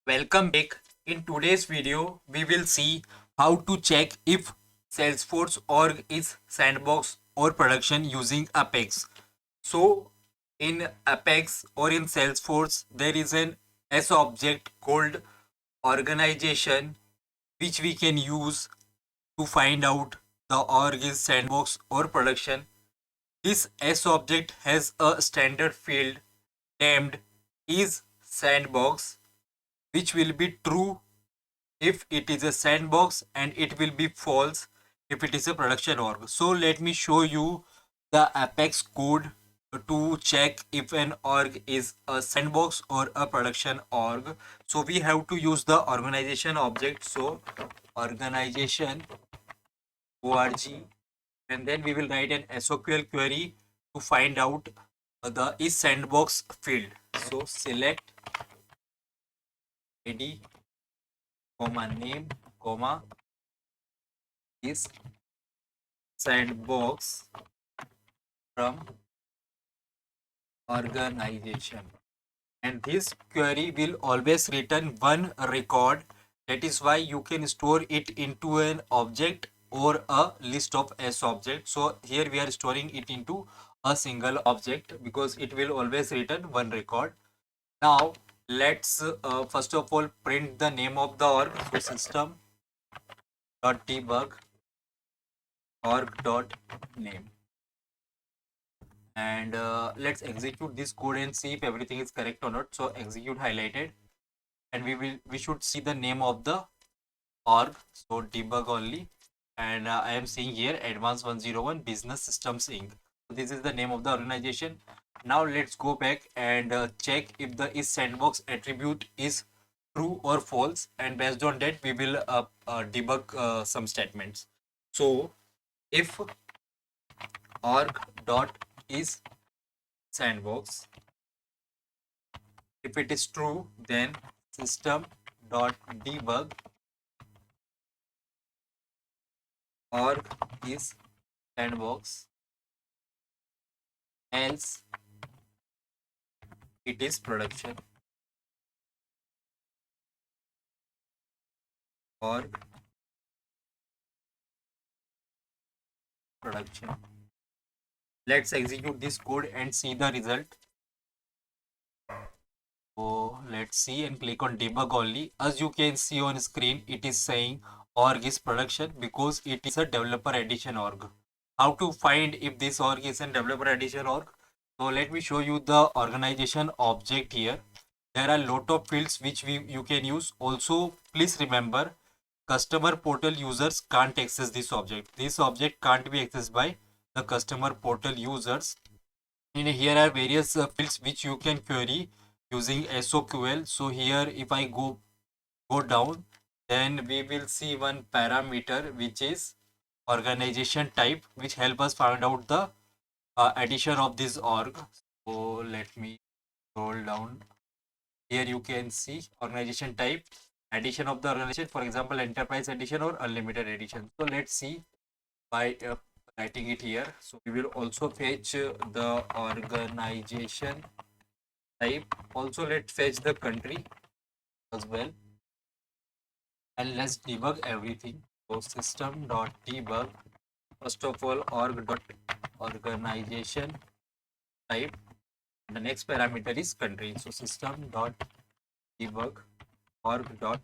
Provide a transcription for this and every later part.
Welcome back. In today's video, we will see how to check if Salesforce org is sandbox or production using Apex. So, in Apex or in Salesforce, there is an S object called organization which we can use to find out the org is sandbox or production. This S object has a standard field named is sandbox, which will be true if it is a sandbox and it will be false if it is a production org. So let me show you the Apex code to check if an org is a sandbox or a production org. So we have to use the organization object. So organization org, and then we will write an SQL query to find out the is sandbox field. So select id comma name comma is sandbox from organization, and this query will always return one record. That is why you can store it into an object or a list of S objects. So here we are storing it into a single object because it will always return one record. Now let's first of all print the name of the org. So system dot debug org dot name, and let's execute this code and see if everything is correct or not. So execute highlighted, and we should see the name of the org. So debug only, and I am seeing here advanced 101 business systems inc. So this is the name of the organization. Now let's go back and check if the is sandbox attribute is true or false, and based on that we will debug some statements. So if org dot is sandbox, if it is true, then system dot debug org is sandbox, else it is production. Org production. Let's execute this code and see the result. So let's see and click on debug only. As you can see on screen, it is saying org is production because it is a developer edition org. How to find if this org is a developer edition org? So let me show you the organization object here. There are a lot of fields which you can use. Also, please remember, customer portal users can't access this object. This object can't be accessed by the customer portal users. And here are various fields which you can query using soql. So here if I go down, then we will see one parameter which is organization type, which help us find out the addition of this org. So let me scroll down. Here you can see organization type, addition of the organization, for example enterprise edition or unlimited edition. So let's see by writing it here. So we will also fetch the organization type. Also let's fetch the country as well, and let's debug everything. So system dot debug, first of all org dot organization type, the next parameter is country. So system dot debug org dot,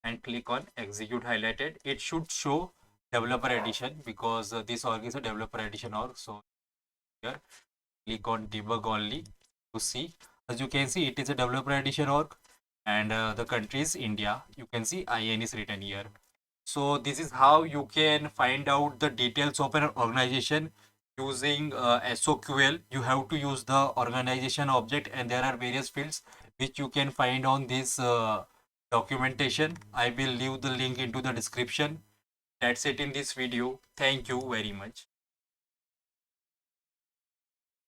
and click on execute highlighted. It should show developer edition because this org is a developer edition org. So here click on debug only to see. As you can see, it is a developer edition org, and the country is India. You can see IN is written here. So this is how you can find out the details of an organization using soql. You have to use the organization object, and there are various fields which you can find on this documentation. I will leave the link into the description. That's it in this video. Thank you very much.